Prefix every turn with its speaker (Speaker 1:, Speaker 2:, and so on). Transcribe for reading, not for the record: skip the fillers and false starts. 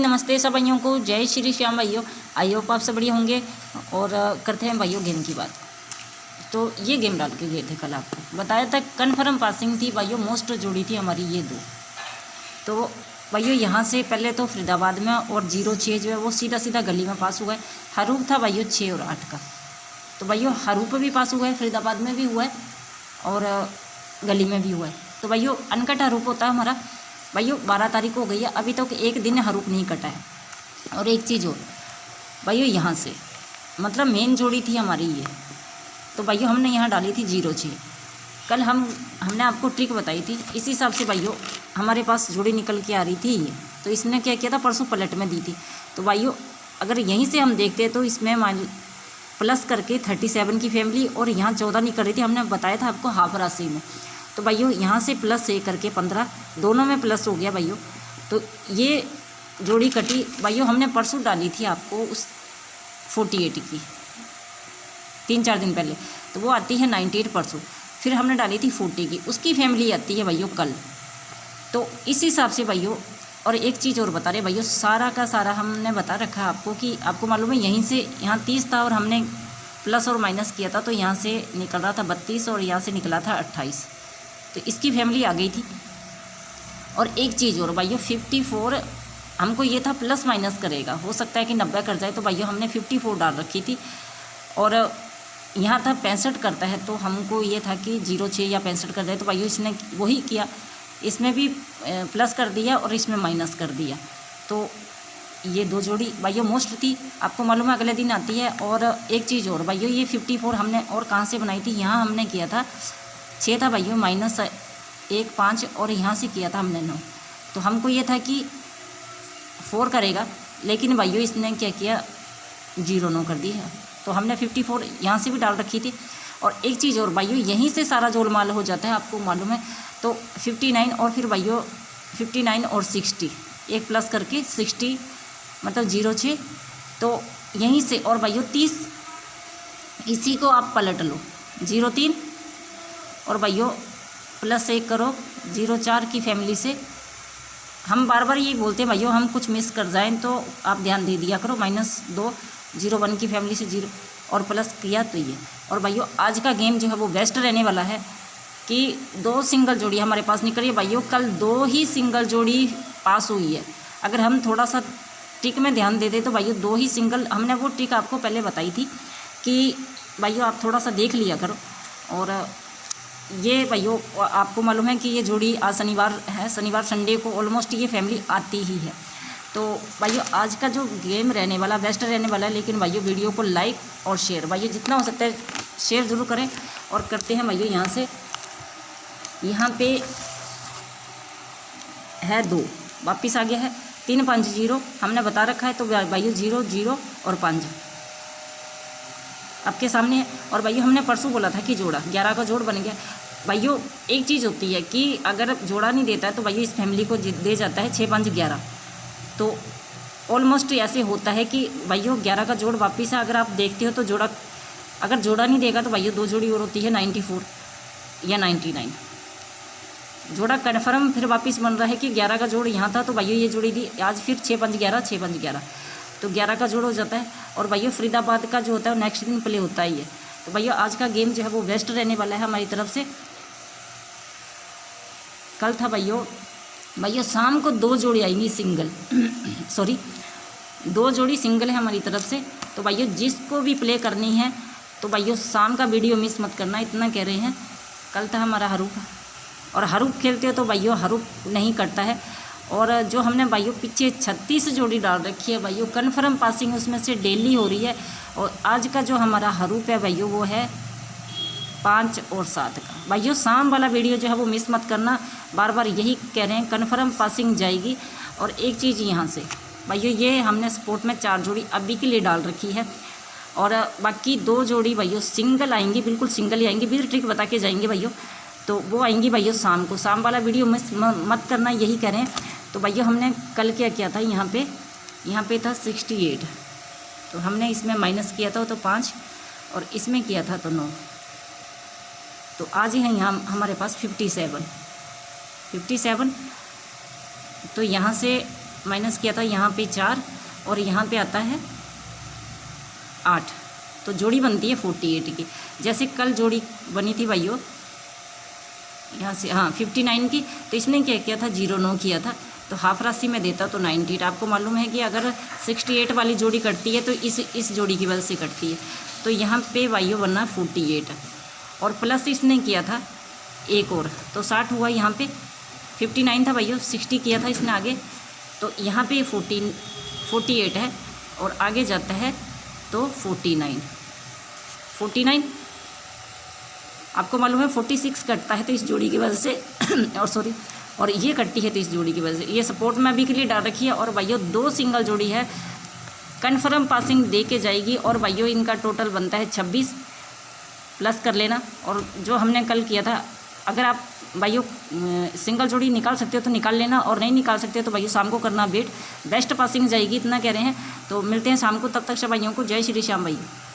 Speaker 1: Morning, नमस्ते सब भाइयों को, जय श्री श्याम भाइयों। आई होप आप सब बढ़िया होंगे। और करते हैं भाइयों गेम की बात। तो ये गेम डाल के गए थे कल, आपको बताया था कन्फर्म पासिंग थी भाइयों, मोस्ट जोड़ी थी हमारी ये दो। तो भाइयों यहाँ से पहले तो फरीदाबाद में और 0-6 जो है वो सीधा सीधा गली में पास हुआ है। हरूप था भाइयों 6 और 8 का। तो भाइयों हरूप भी पास हुआ है, फरीदाबाद में भी हुआ है और गली में भी हुआ है। तो भाइयों अनकट हरूप होता है हमारा। भाइयों 12 तारीख हो गई है, अभी तक एक दिन हरूप नहीं कटा है। और एक चीज़ और भाइयों, यहाँ से मतलब मेन जोड़ी थी हमारी ये। तो भाइयों हमने यहाँ डाली थी 0-6। कल हमने आपको ट्रिक बताई थी, इसी हिसाब से भाइयों हमारे पास जोड़ी निकल के आ रही थी ये। तो इसने क्या किया था, परसों पलट में दी थी। तो भाइयों अगर यहीं से हम देखते हैं तो इसमें प्लस करके 37 की फैमिली और यहाँ 14 निकल रही थी, हमने बताया था आपको हाफ राशि में। तो भाइयों यहाँ से प्लस 1 करके 15, दोनों में प्लस हो गया भाइयों। तो ये जोड़ी कटी भाइयों, हमने परसों डाली थी आपको उस 48 की 3-4 दिन पहले। तो वो आती है 98 परसों। फिर हमने डाली थी 40 की, उसकी फैमिली आती है भाइयों कल। तो इस हिसाब से भाइयों, और एक चीज़ और बता रहे भाइयों, सारा का सारा हमने बता रखा है आपको कि आपको मालूम है यहीं से यहाँ 30 था और हमने प्लस और माइनस किया था, तो यहाँ से निकल रहा था 32 और यहाँ से निकला था 28। तो इसकी फैमिली आ गई थी। और एक चीज़ और भाइयों, 54 हमको ये था प्लस माइनस करेगा, हो सकता है कि 90 कर जाए। तो भाइयों हमने 54 डाल रखी थी और यहाँ था 65 करता है, तो हमको ये था कि 0-6 या 65 कर जाए। तो भाइयों इसने वही किया, इसमें भी प्लस कर दिया और इसमें माइनस कर दिया। तो ये दो जोड़ी भाइयों मोस्ट थी, आपको मालूम है अगले दिन आती है। और एक चीज़ और भाइयों, ये 54 हमने और कहाँ से बनाई थी, यहाँ हमने किया था 6 था भाइयों, -1 5 और यहाँ से किया था हमने 9। तो हमको ये था कि 4 करेगा, लेकिन भाइयों इसने क्या किया, 0-9 कर दी है। तो हमने 54 यहाँ से भी डाल रखी थी। और एक चीज़ और भाइयों, यहीं से सारा जोलमाल हो जाता है, आपको मालूम है। तो 59 और फिर भाइयों 59 और 60, एक प्लस करके 60 मतलब 0-6। तो यहीं से और भाइयों 30, इसी को आप पलट लो 0-3 और भाइयों +1 करो 0-4 की फैमिली से। हम बार बार यही बोलते हैं भाइयों, हम कुछ मिस कर जाएं तो आप ध्यान दे दिया करो। -2 0-1 की फैमिली से 0 और प्लस किया तो ये। और भाइयों आज का गेम जो है वो बेस्ट रहने वाला है कि 2 सिंगल जोड़ी हमारे पास निकली है भाइयों। कल 2 ही सिंगल जोड़ी पास हुई है। अगर हम थोड़ा सा ट्रिक में ध्यान दे दें तो भाइयों 2 ही सिंगल, हमने वो ट्रिक आपको पहले बताई थी कि भाइयों आप थोड़ा सा देख लिया करो। और ये भाइयों आपको मालूम है कि ये जोड़ी आज शनिवार है, शनिवार संडे को ऑलमोस्ट ये फैमिली आती ही है। तो भाइयों आज का जो गेम रहने वाला बेस्ट रहने वाला है। लेकिन भाइयों वीडियो को लाइक और शेयर भाइयों जितना हो सकता है शेयर ज़रूर करें। और करते हैं भाइयों यहाँ से, यहाँ पे है 2 वापिस आ गया है, 3 5 0 हमने बता रखा है। तो भाइयों 0 0 और 5 आपके सामने है। और भाइयों हमने परसों बोला था कि जोड़ा 11 का जोड़ बन गया। भाइयों एक चीज़ होती है कि अगर जोड़ा नहीं देता है तो भाइयों इस फैमिली को दे जाता है 6 5 11। तो ऑलमोस्ट ऐसे होता है कि भाइयों 11 का जोड़ वापिस है। अगर आप देखते हो तो जोड़ा, अगर जोड़ा नहीं देगा तो भाइयों 2 जोड़ी और होती है 94 या 99। जोड़ा कन्फर्म फिर वापस बन रहा है कि 11 का जोड़ यहाँ था, तो भाइयों ये जोड़ी दी आज फिर 6 5 11 6 5 11, तो 11 का जोड़ हो जाता है। और भाइयों फरीदाबाद का जो होता है वो नेक्स्ट दिन प्ले होता ही है। तो भाइयों आज का गेम जो है वो बेस्ट रहने वाला है हमारी तरफ से। कल था भाइयों शाम को 2 जोड़ी आएंगी सिंगल सॉरी 2 जोड़ी सिंगल है हमारी तरफ से। तो भाइयों जिसको भी प्ले करनी है तो भाइयों शाम का वीडियो मिस मत करना, इतना कह रहे हैं। कल था हमारा हरूप, और हरूप खेलते हो तो भाइयों हरूप नहीं करता है। और जो हमने भाइयों पीछे 36 जोड़ी डाल रखी है भाइयों, कन्फर्म पासिंग उसमें से डेली हो रही है। और आज का जो हमारा हरूप है भाइयों वो है 5 और 7 का। भाइयों शाम वाला वीडियो जो है वो मिस मत करना, बार बार यही कह रहे हैं, कन्फर्म पासिंग जाएगी। और एक चीज़ यहाँ से भाइयों, ये हमने स्पोर्ट में 4 जोड़ी अभी के लिए डाल रखी है। और बाकी 2 जोड़ी भाइयों सिंगल आएंगी, बिल्कुल सिंगल ही आएंगी, भी ट्रिक बता के जाएंगे भाइयों। तो वो आएंगी भाइयों शाम को, शाम वाला वीडियो मिस मत करना, यही कह रहे हैं। तो भाइयों हमने कल क्या किया था, यहाँ पे था 68, तो हमने इसमें माइनस किया था तो 5 और इसमें किया था तो 9। तो आज ही है यहाँ हमारे पास 57। तो यहाँ से माइनस किया था यहाँ पे 4 और यहाँ पे आता है 8, तो जोड़ी बनती है 48 की। जैसे कल जोड़ी बनी थी भाइयों यहाँ से, हाँ 59 की, तो इसने क्या किया था 0 किया था, तो हाफ राशि में देता तो 98। आपको मालूम है कि अगर 68 वाली जोड़ी कटती है तो इस जोड़ी की वजह से कटती है, तो यहाँ पे भाइयों बनना 48 और प्लस इसने किया था एक और, तो 60 हुआ। यहाँ पे 59 था भाइयों, 60 किया था इसने आगे, तो यहाँ पे 48 है और आगे जाता है तो 49 आपको मालूम है 46 कटता है तो इस जोड़ी की वजह से और ये कटती है तो इस जोड़ी की वजह से। ये सपोर्ट में अभी के लिए डाल रखी है और भाइयों 2 सिंगल जोड़ी है, कन्फर्म पासिंग दे के जाएगी और भाइयों इनका टोटल बनता है 26, प्लस कर लेना। और जो हमने कल किया था, अगर आप भाइयों सिंगल जोड़ी निकाल सकते हो तो निकाल लेना, और नहीं निकाल सकते हो तो भाइयों शाम को करना वेट, बेस्ट पासिंग जाएगी, इतना कह रहे हैं। तो मिलते हैं शाम को, तब तक सब भाइयों को जय श्री श्याम भाइयों।